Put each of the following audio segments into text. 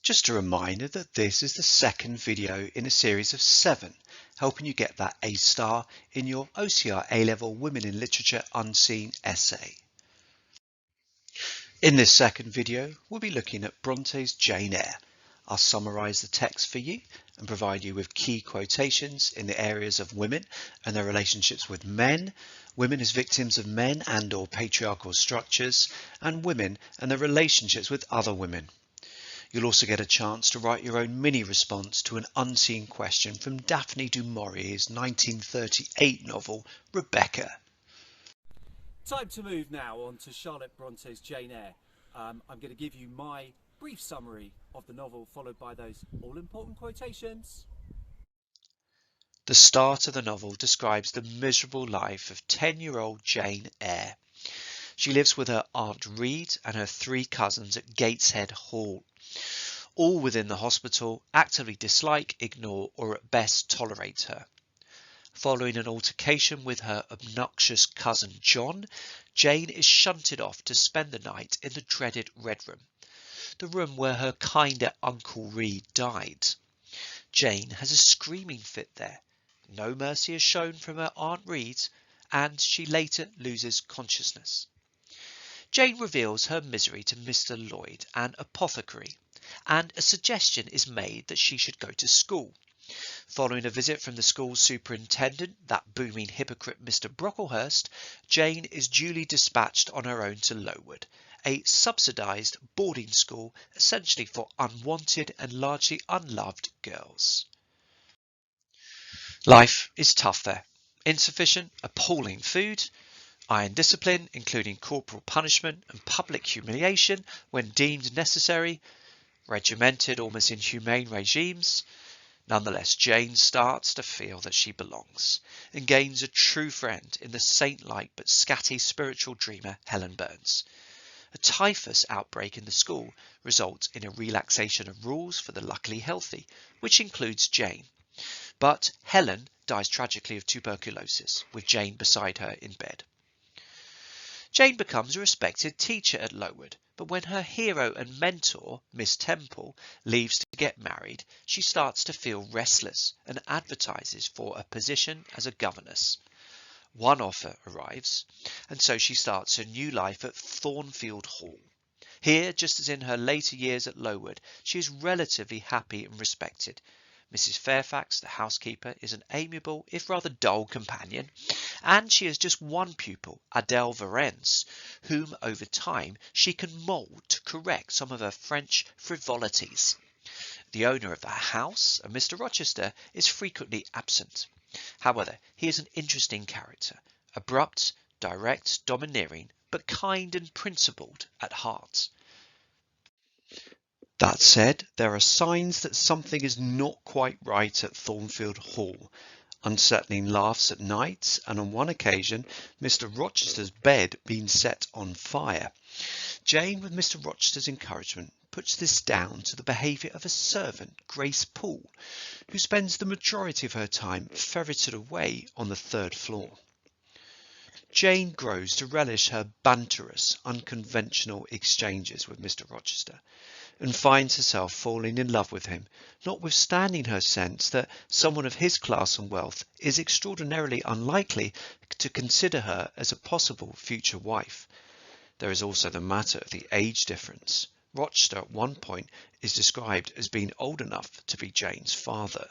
Just a reminder that this is the second video in a series of 7, helping you get that A star in your OCR A Level Women in Literature Unseen essay. In this second video, we'll be looking at Bronte's Jane Eyre. I'll summarise the text for you and provide you with key quotations in the areas of women and their relationships with men, women as victims of men and or patriarchal structures, and women and their relationships with other women. You'll also get a chance to write your own mini response to an unseen question from Daphne du Maurier's 1938 novel, Rebecca. Time to move now on to Charlotte Bronte's Jane Eyre. I'm going to give you my brief summary of the novel, followed by those all-important quotations. The start of the novel describes the miserable life of 10-year-old Jane Eyre. She lives with her Aunt Reed and her 3 cousins at Gateshead Hall. All within the hospital actively dislike, ignore, or at best tolerate her. Following an altercation with her obnoxious cousin John, Jane is shunted off to spend the night in the dreaded Red Room, the room where her kinder Uncle Reed died. Jane has a screaming fit there. No mercy is shown from her Aunt Reed, and she later loses consciousness. Jane reveals her misery to Mr. Lloyd, an apothecary, and a suggestion is made that she should go to school. Following a visit from the school superintendent, that booming hypocrite Mr. Brocklehurst, Jane is duly dispatched on her own to Lowood, a subsidised boarding school essentially for unwanted and largely unloved girls. Life is tough there. Insufficient, appalling food, iron discipline, including corporal punishment and public humiliation when deemed necessary, regimented, almost inhumane regimes. Nonetheless, Jane starts to feel that she belongs and gains a true friend in the saint-like but scatty spiritual dreamer Helen Burns. A typhus outbreak in the school results in a relaxation of rules for the luckily healthy, which includes Jane. But Helen dies tragically of tuberculosis, with Jane beside her in bed. Jane becomes a respected teacher at Lowood, but when her hero and mentor, Miss Temple, leaves to get married, she starts to feel restless and advertises for a position as a governess. One offer arrives, and so she starts her new life at Thornfield Hall. Here, just as in her later years at Lowood, she is relatively happy and respected. Mrs. Fairfax, the housekeeper, is an amiable, if rather dull companion, and she has just one pupil, Adele Varennes, whom over time she can mould to correct some of her French frivolities. The owner of the house, Mr. Rochester, is frequently absent. However, he is an interesting character, abrupt, direct, domineering, but kind and principled at heart. That said, there are signs that something is not quite right at Thornfield Hall. Unsettling laughs at night, and on one occasion, Mr. Rochester's bed being set on fire. Jane, with Mr. Rochester's encouragement, puts this down to the behaviour of a servant, Grace Poole, who spends the majority of her time ferreted away on the 3rd floor. Jane grows to relish her banterous, unconventional exchanges with Mr. Rochester, and finds herself falling in love with him, notwithstanding her sense that someone of his class and wealth is extraordinarily unlikely to consider her as a possible future wife. There is also the matter of the age difference. Rochester at one point is described as being old enough to be Jane's father.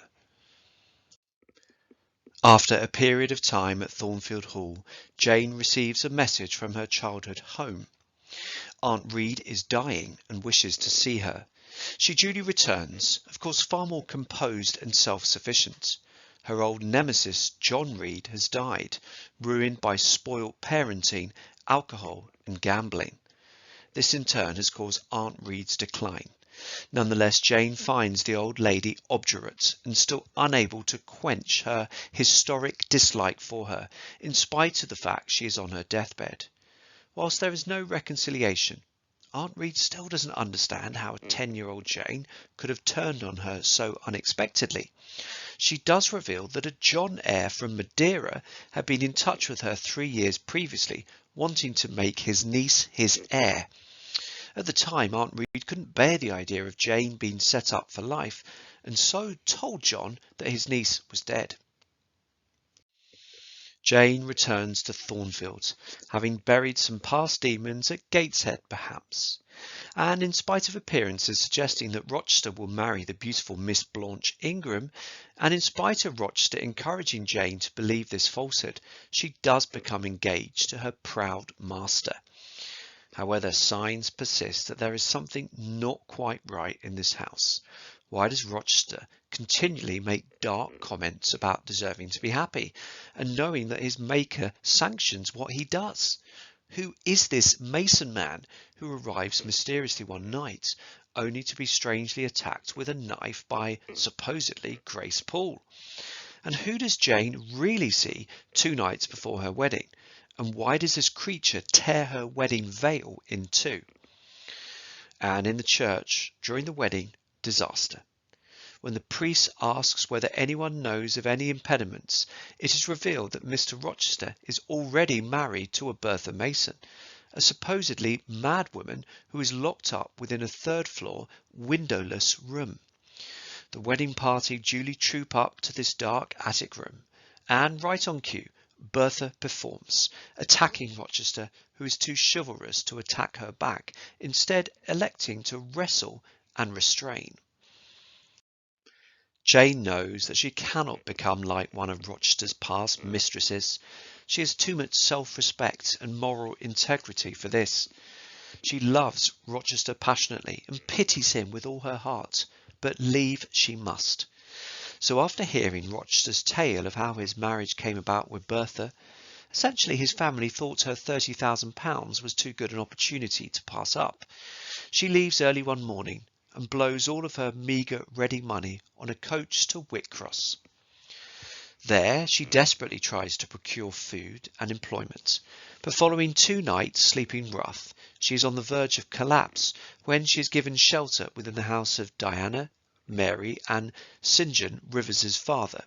After a period of time at Thornfield Hall, Jane receives a message from her childhood home. Aunt Reed is dying and wishes to see her. She duly returns, of course far more composed and self-sufficient. Her old nemesis, John Reed, has died, ruined by spoilt parenting, alcohol and gambling. This in turn has caused Aunt Reed's decline. Nonetheless, Jane finds the old lady obdurate and still unable to quench her historic dislike for her, in spite of the fact she is on her deathbed. Whilst there is no reconciliation, Aunt Reed still doesn't understand how a 10-year-old Jane could have turned on her so unexpectedly. She does reveal that a John Eyre from Madeira had been in touch with her 3 years previously, wanting to make his niece his heir. At the time, Aunt Reed couldn't bear the idea of Jane being set up for life, and so told John that his niece was dead. Jane returns to Thornfield, having buried some past demons at Gateshead perhaps, and in spite of appearances suggesting that Rochester will marry the beautiful Miss Blanche Ingram, and in spite of Rochester encouraging Jane to believe this falsehood, she does become engaged to her proud master. However, signs persist that there is something not quite right in this house. Why does Rochester continually make dark comments about deserving to be happy, and knowing that his maker sanctions what he does? Who is this Mason man who arrives mysteriously one night, only to be strangely attacked with a knife by, supposedly, Grace Poole? And who does Jane really see 2 nights before her wedding? And why does this creature tear her wedding veil in 2? And in the church, during the wedding, disaster. When the priest asks whether anyone knows of any impediments, it is revealed that Mr. Rochester is already married to a Bertha Mason, a supposedly mad woman who is locked up within a 3rd-floor, windowless room. The wedding party duly troop up to this dark attic room, and right on cue, Bertha performs, attacking Rochester, who is too chivalrous to attack her back, instead electing to wrestle and restrain. Jane knows that she cannot become like one of Rochester's past mistresses. She has too much self-respect and moral integrity for this. She loves Rochester passionately and pities him with all her heart, but leave she must. So after hearing Rochester's tale of how his marriage came about with Bertha, essentially his family thought her £30,000 was too good an opportunity to pass up. She leaves early one morning and blows all of her meagre ready money on a coach to Whitcross. There she desperately tries to procure food and employment, but following 2 nights sleeping rough, she is on the verge of collapse when she is given shelter within the house of Diana, Mary and St. John Rivers's father.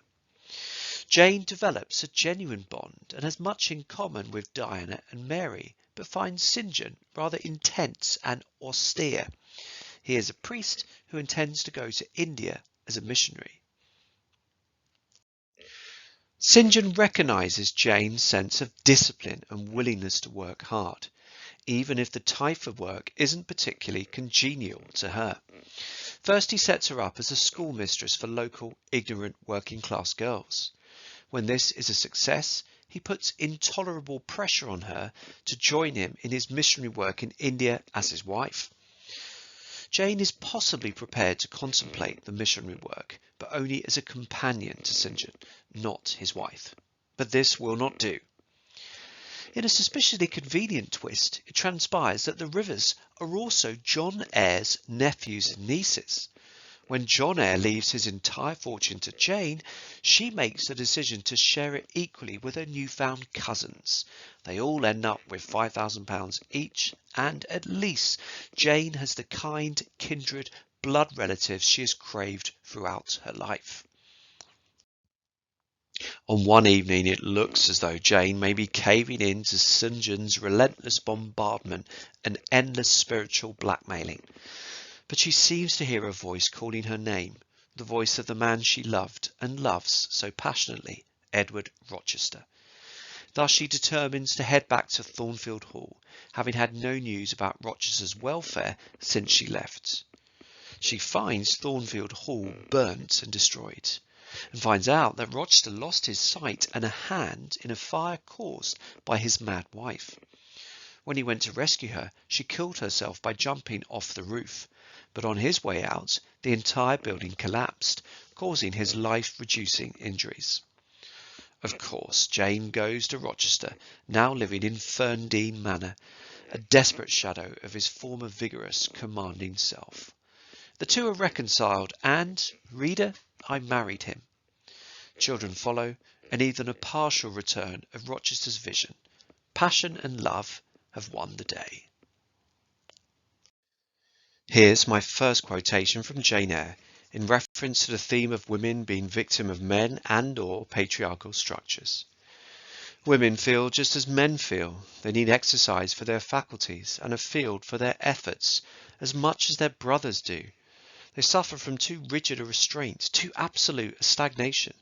Jane develops a genuine bond and has much in common with Diana and Mary, but finds St. John rather intense and austere. He is a priest who intends to go to India as a missionary. St. John recognises Jane's sense of discipline and willingness to work hard, even if the type of work isn't particularly congenial to her. First, he sets her up as a schoolmistress for local, ignorant, working-class girls. When this is a success, he puts intolerable pressure on her to join him in his missionary work in India as his wife. Jane is possibly prepared to contemplate the missionary work, but only as a companion to St. John, not his wife. But this will not do. In a suspiciously convenient twist, it transpires that the Rivers are also John Eyre's nephews and nieces. When John Eyre leaves his entire fortune to Jane, she makes the decision to share it equally with her newfound cousins. They all end up with £5,000 each, and at least Jane has the kind, kindred, blood relatives she has craved throughout her life. On one evening it looks as though Jane may be caving in to St. John's relentless bombardment and endless spiritual blackmailing. But she seems to hear a voice calling her name, the voice of the man she loved and loves so passionately, Edward Rochester. Thus she determines to head back to Thornfield Hall, having had no news about Rochester's welfare since she left. She finds Thornfield Hall burnt and destroyed, and finds out that Rochester lost his sight and a hand in a fire caused by his mad wife. When he went to rescue her, she killed herself by jumping off the roof. But on his way out, the entire building collapsed, causing his life-reducing injuries. Of course, Jane goes to Rochester, now living in Ferndean Manor, a desperate shadow of his former vigorous, commanding self. The two are reconciled and, reader, I married him. Children follow, and even a partial return of Rochester's vision. Passion and love have won the day. Here's my first quotation from Jane Eyre, in reference to the theme of women being victim of men and or patriarchal structures. Women feel just as men feel. They need exercise for their faculties and a field for their efforts as much as their brothers do. They suffer from too rigid a restraint, too absolute a stagnation,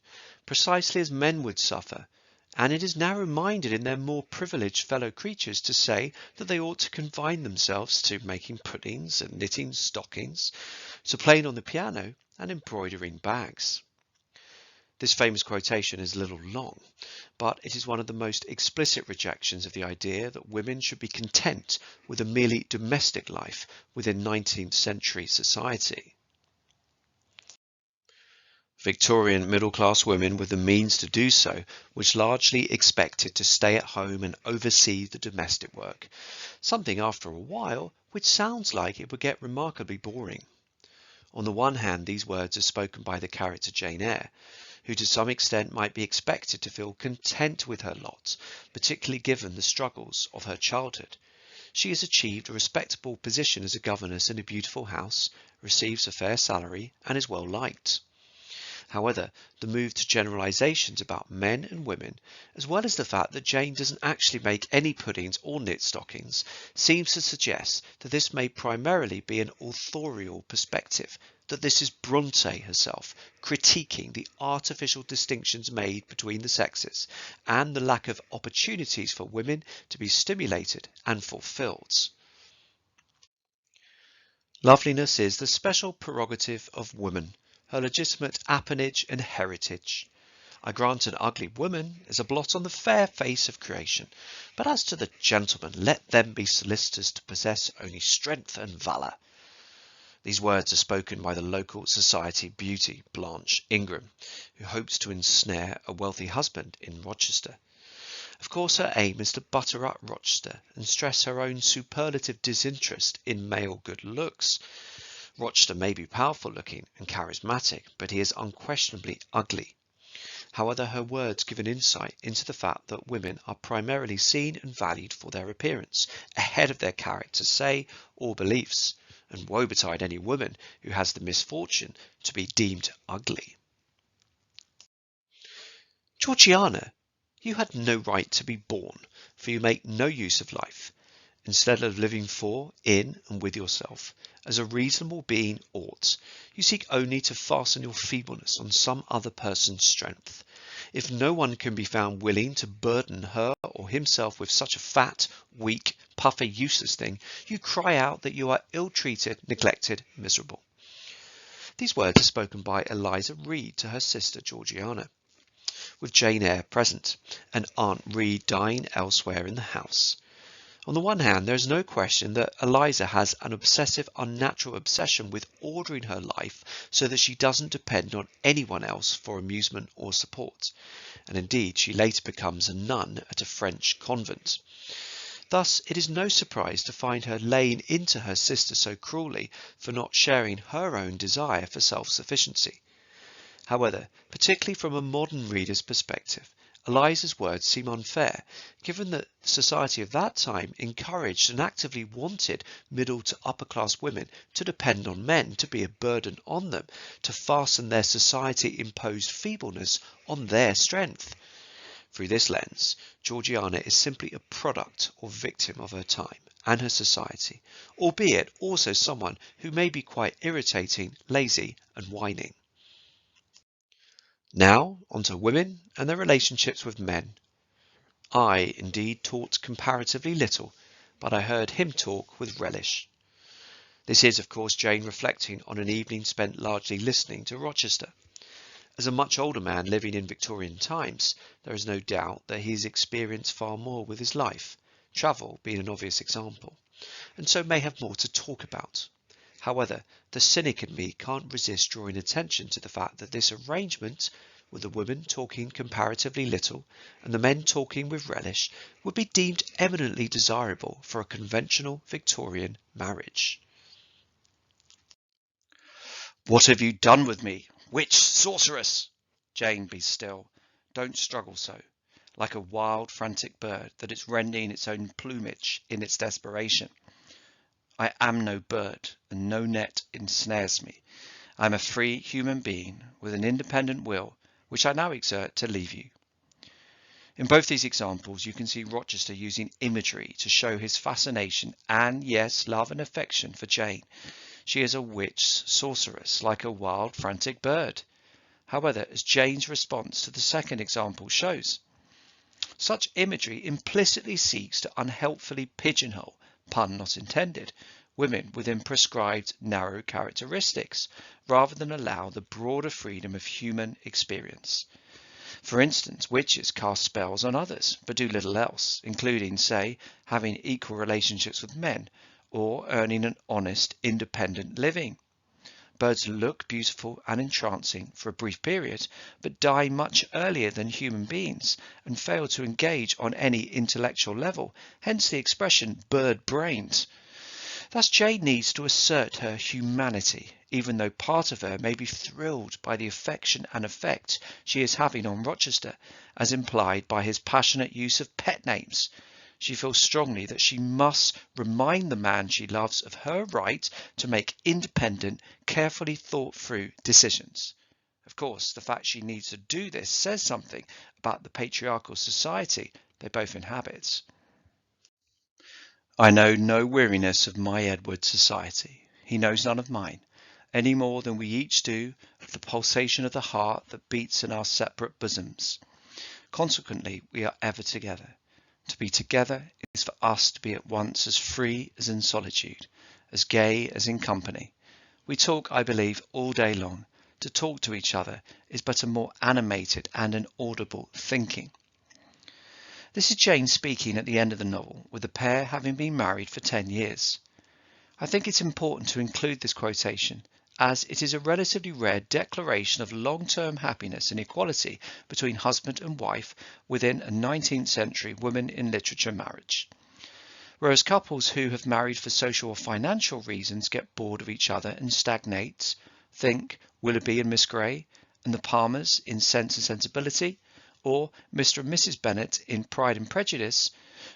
precisely as men would suffer, and it is narrow-minded in their more privileged fellow creatures to say that they ought to confine themselves to making puddings and knitting stockings, to playing on the piano and embroidering bags. This famous quotation is a little long, but it is one of the most explicit rejections of the idea that women should be content with a merely domestic life within 19th century society. Victorian middle-class women with the means to do so were largely expected to stay at home and oversee the domestic work, something after a while which sounds like it would get remarkably boring. On the one hand, these words are spoken by the character Jane Eyre, who to some extent might be expected to feel content with her lot, particularly given the struggles of her childhood. She has achieved a respectable position as a governess in a beautiful house, receives a fair salary, and is well liked. However, the move to generalizations about men and women, as well as the fact that Jane doesn't actually make any puddings or knit stockings, seems to suggest that this may primarily be an authorial perspective, that this is Bronte herself critiquing the artificial distinctions made between the sexes and the lack of opportunities for women to be stimulated and fulfilled. Loveliness is the special prerogative of woman, her legitimate appanage and heritage. I grant an ugly woman is a blot on the fair face of creation, but as to the gentlemen, let them be solicitous to possess only strength and valour. These words are spoken by the local society beauty, Blanche Ingram, who hopes to ensnare a wealthy husband in Rochester. Of course, her aim is to butter up Rochester and stress her own superlative disinterest in male good looks. Rochester may be powerful looking and charismatic, but he is unquestionably ugly. However, her words give an insight into the fact that women are primarily seen and valued for their appearance, ahead of their character, say, or beliefs, and woe betide any woman who has the misfortune to be deemed ugly. Georgiana, you had no right to be born, for you make no use of life. Instead of living for, in, and with yourself, as a reasonable being ought, you seek only to fasten your feebleness on some other person's strength. If no one can be found willing to burden her or himself with such a fat, weak, puffy, useless thing, you cry out that you are ill-treated, neglected, miserable. These words are spoken by Eliza Reed to her sister Georgiana, with Jane Eyre present, and Aunt Reed dying elsewhere in the house. On the one hand, there is no question that Eliza has an obsessive, unnatural obsession with ordering her life so that she doesn't depend on anyone else for amusement or support, and indeed she later becomes a nun at a French convent. Thus, it is no surprise to find her laying into her sister so cruelly for not sharing her own desire for self-sufficiency. However, particularly from a modern reader's perspective, Eliza's words seem unfair, given that society of that time encouraged and actively wanted middle to upper class women to depend on men, to be a burden on them, to fasten their society-imposed feebleness on their strength. Through this lens, Georgiana is simply a product or victim of her time and her society, albeit also someone who may be quite irritating, lazy and whining. Now, on to women and their relationships with men. I, indeed, taught comparatively little, but I heard him talk with relish. This is, of course, Jane reflecting on an evening spent largely listening to Rochester. As a much older man living in Victorian times, there is no doubt that he has experienced far more with his life, travel being an obvious example, and so may have more to talk about. However, the cynic in me can't resist drawing attention to the fact that this arrangement, with the women talking comparatively little and the men talking with relish, would be deemed eminently desirable for a conventional Victorian marriage. What have you done with me? Witch, sorceress! Jane, be still. Don't struggle so, like a wild, frantic bird that is rending its own plumage in its desperation. I am no bird, and no net ensnares me. I am a free human being with an independent will, which I now exert to leave you. In both these examples, you can see Rochester using imagery to show his fascination and, yes, love and affection for Jane. She is a witch sorceress, like a wild, frantic bird. However, as Jane's response to the second example shows, such imagery implicitly seeks to unhelpfully pigeonhole, pun not intended, women within prescribed narrow characteristics, rather than allow the broader freedom of human experience. For instance, witches cast spells on others, but do little else, including, say, having equal relationships with men, or earning an honest, independent living. Birds look beautiful and entrancing for a brief period, but die much earlier than human beings and fail to engage on any intellectual level, hence the expression bird-brained. Thus Jane needs to assert her humanity, even though part of her may be thrilled by the affection and effect she is having on Rochester, as implied by his passionate use of pet names. She feels strongly that she must remind the man she loves of her right to make independent, carefully thought through decisions. Of course, the fact she needs to do this says something about the patriarchal society they both inhabit. I know no weariness of my Edward's society. He knows none of mine, any more than we each do of the pulsation of the heart that beats in our separate bosoms. Consequently, we are ever together. To be together is for us to be at once as free as in solitude, as gay as in company. We talk, I believe, all day long. To talk to each other is but a more animated and an audible thinking. This is Jane speaking at the end of the novel, with the pair having been married for 10 years. I think it's important to include this quotation, as it is a relatively rare declaration of long-term happiness and equality between husband and wife within a 19th century women in literature marriage. Whereas couples who have married for social or financial reasons get bored of each other and stagnate, think Willoughby and Miss Grey, and the Palmers in Sense and Sensibility, or Mr. and Mrs. Bennet in Pride and Prejudice,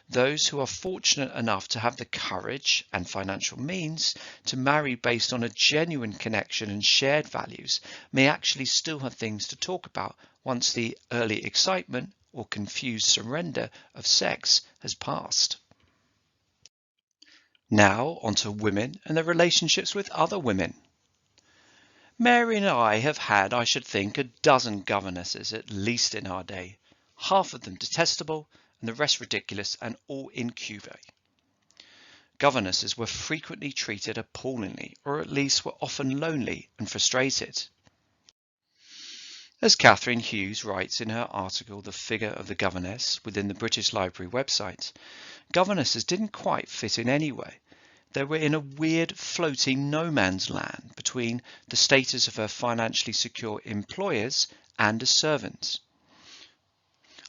those who are fortunate enough to have the courage and financial means to marry based on a genuine connection and shared values may actually still have things to talk about once the early excitement or confused surrender of sex has passed. Now on to women and their relationships with other women. Mary and I have had, I should think, a dozen governesses at least in our day, half of them detestable and the rest ridiculous and all incubae. Governesses were frequently treated appallingly, or at least were often lonely and frustrated. As Catherine Hughes writes in her article The Figure of the Governess within the British Library website, governesses didn't quite fit in any way. They were in a weird floating no man's land between the status of her financially secure employers and as servants.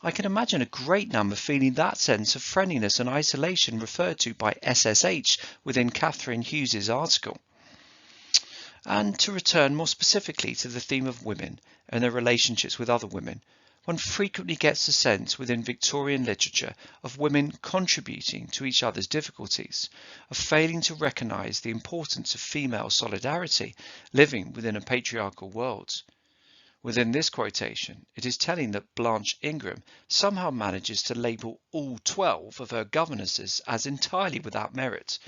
I can imagine a great number feeling that sense of friendliness and isolation referred to by SSH within Catherine Hughes's article. And to return more specifically to the theme of women and their relationships with other women, one frequently gets the sense within Victorian literature of women contributing to each other's difficulties, of failing to recognise the importance of female solidarity living within a patriarchal world. Within this quotation, it is telling that Blanche Ingram somehow manages to label all 12 of her governesses as entirely without merit.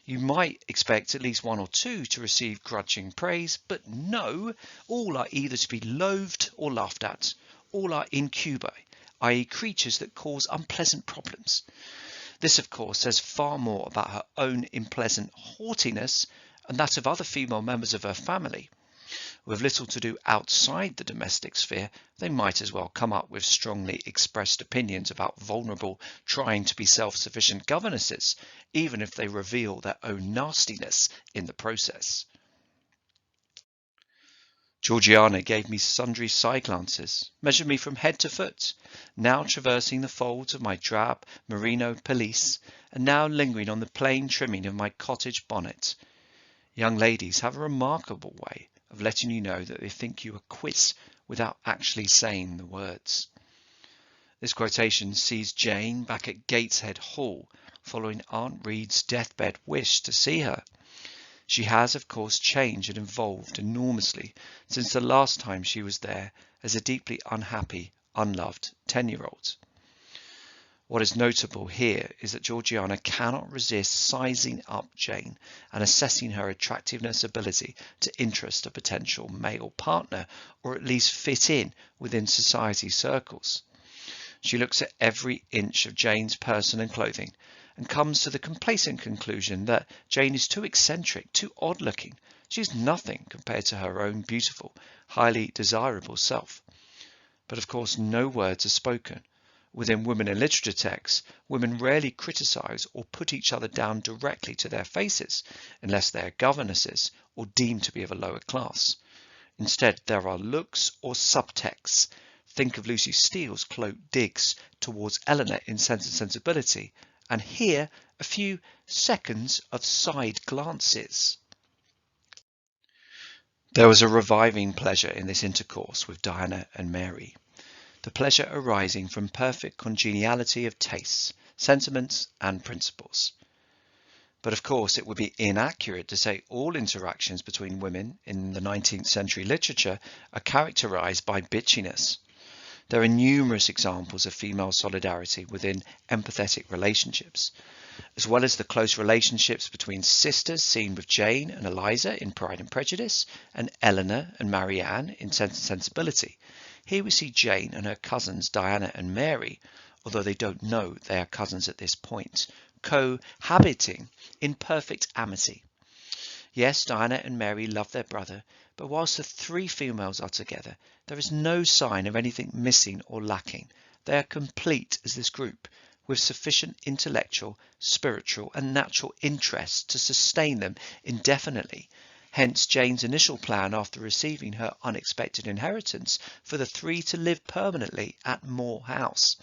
You might expect at least one or two to receive grudging praise, but no, all are either to be loathed or laughed at. All are incubi, i.e. creatures that cause unpleasant problems. This, of course, says far more about her own unpleasant haughtiness and that of other female members of her family. With little to do outside the domestic sphere, they might as well come up with strongly expressed opinions about vulnerable, trying to be self-sufficient governesses, even if they reveal their own nastiness in the process. Georgiana gave me sundry side glances, measured me from head to foot, now traversing the folds of my drab merino pelisse, and now lingering on the plain trimming of my cottage bonnet. Young ladies have a remarkable way of letting you know that they think you a quiz without actually saying the words. This quotation sees Jane back at Gateshead Hall following Aunt Reed's deathbed wish to see her. She has, of course, changed and evolved enormously since the last time she was there as a deeply unhappy, unloved 10-year-old. What is notable here is that Georgiana cannot resist sizing up Jane and assessing her attractiveness ability to interest a potential male partner, or at least fit in within society circles. She looks at every inch of Jane's person and clothing and comes to the complacent conclusion that Jane is too eccentric, too odd-looking. She's nothing compared to her own beautiful, highly desirable self. But of course no words are spoken. Within women in literature texts, women rarely criticise or put each other down directly to their faces, unless they are governesses or deemed to be of a lower class. Instead, there are looks or subtexts. Think of Lucy Steele's cloaked digs towards Eleanor in Sense and Sensibility, and here a few seconds of side glances. There was a reviving pleasure in this intercourse with Diana and Mary. The pleasure arising from perfect congeniality of tastes, sentiments and principles. But of course it would be inaccurate to say all interactions between women in the 19th century literature are characterised by bitchiness. There are numerous examples of female solidarity within empathetic relationships, as well as the close relationships between sisters seen with Jane and Eliza in Pride and Prejudice, and Eleanor and Marianne in Sense and Sensibility. Here we see Jane and her cousins Diana and Mary, although they don't know they are cousins at this point, cohabiting in perfect amity. Yes, Diana and Mary love their brother, but whilst the three females are together, there is no sign of anything missing or lacking. They are complete as this group, with sufficient intellectual, spiritual and natural interests to sustain them indefinitely. Hence Jane's initial plan after receiving her unexpected inheritance for the three to live permanently at Moor House.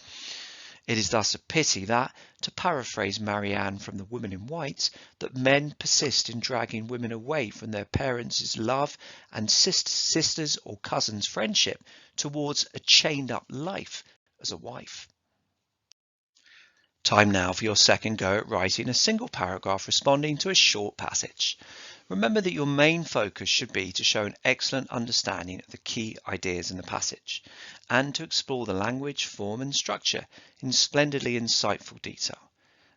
It is thus a pity that, to paraphrase Marianne from The Woman in White, that men persist in dragging women away from their parents' love and sisters' or cousins' friendship towards a chained-up life as a wife. Time now for your second go at writing a single paragraph responding to a short passage. Remember that your main focus should be to show an excellent understanding of the key ideas in the passage, and to explore the language, form and structure in splendidly insightful detail.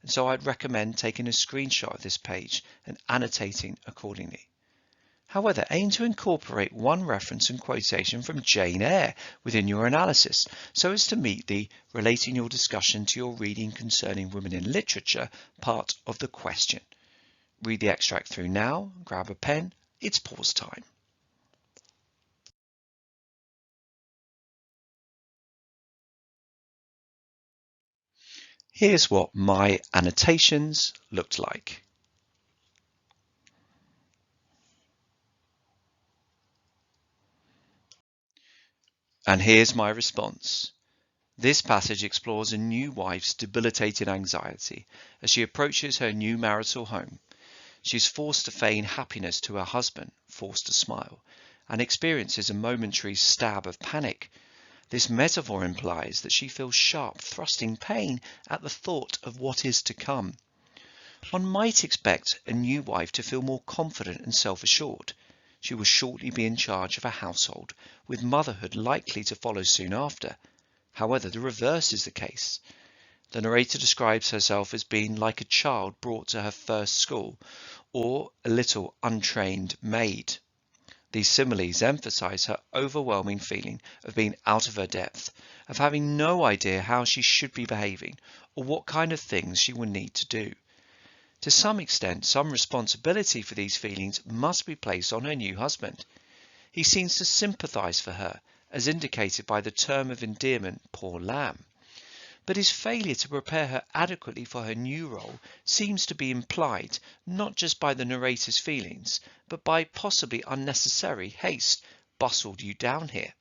And so I'd recommend taking a screenshot of this page and annotating accordingly. However, aim to incorporate one reference and quotation from Jane Eyre within your analysis, so as to meet the relating your discussion to your reading concerning women in literature part of the question. Read the extract through now, grab a pen, it's pause time. Here's what my annotations looked like. And here's my response. This passage explores a new wife's debilitated anxiety as she approaches her new marital home. She is forced to feign happiness to her husband, forced to smile, and experiences a momentary stab of panic. This metaphor implies that she feels sharp, thrusting pain at the thought of what is to come. One might expect a new wife to feel more confident and self-assured. She will shortly be in charge of a household, with motherhood likely to follow soon after. However, the reverse is the case. The narrator describes herself as being like a child brought to her first school, or a little untrained maid. These similes emphasize her overwhelming feeling of being out of her depth, of having no idea how she should be behaving, or what kind of things she will need to do. To some extent, some responsibility for these feelings must be placed on her new husband. He seems to sympathise for her, as indicated by the term of endearment, poor lamb. But his failure to prepare her adequately for her new role seems to be implied not just by the narrator's feelings, but by possibly unnecessary haste. Bustled you down here.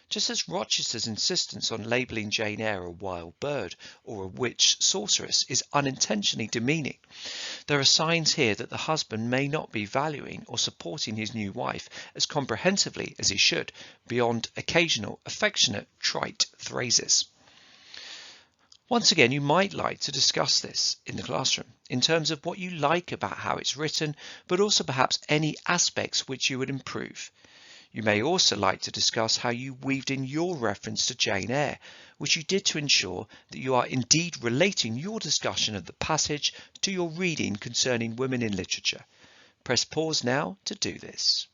Just as Rochester's insistence on labelling Jane Eyre a wild bird or a witch sorceress is unintentionally demeaning, there are signs here that the husband may not be valuing or supporting his new wife as comprehensively as he should, beyond occasional affectionate trite phrases. Once again, you might like to discuss this in the classroom in terms of what you like about how it's written, but also perhaps any aspects which you would improve. You may also like to discuss how you weaved in your reference to Jane Eyre, which you did to ensure that you are indeed relating your discussion of the passage to your reading concerning women in literature. Press pause now to do this.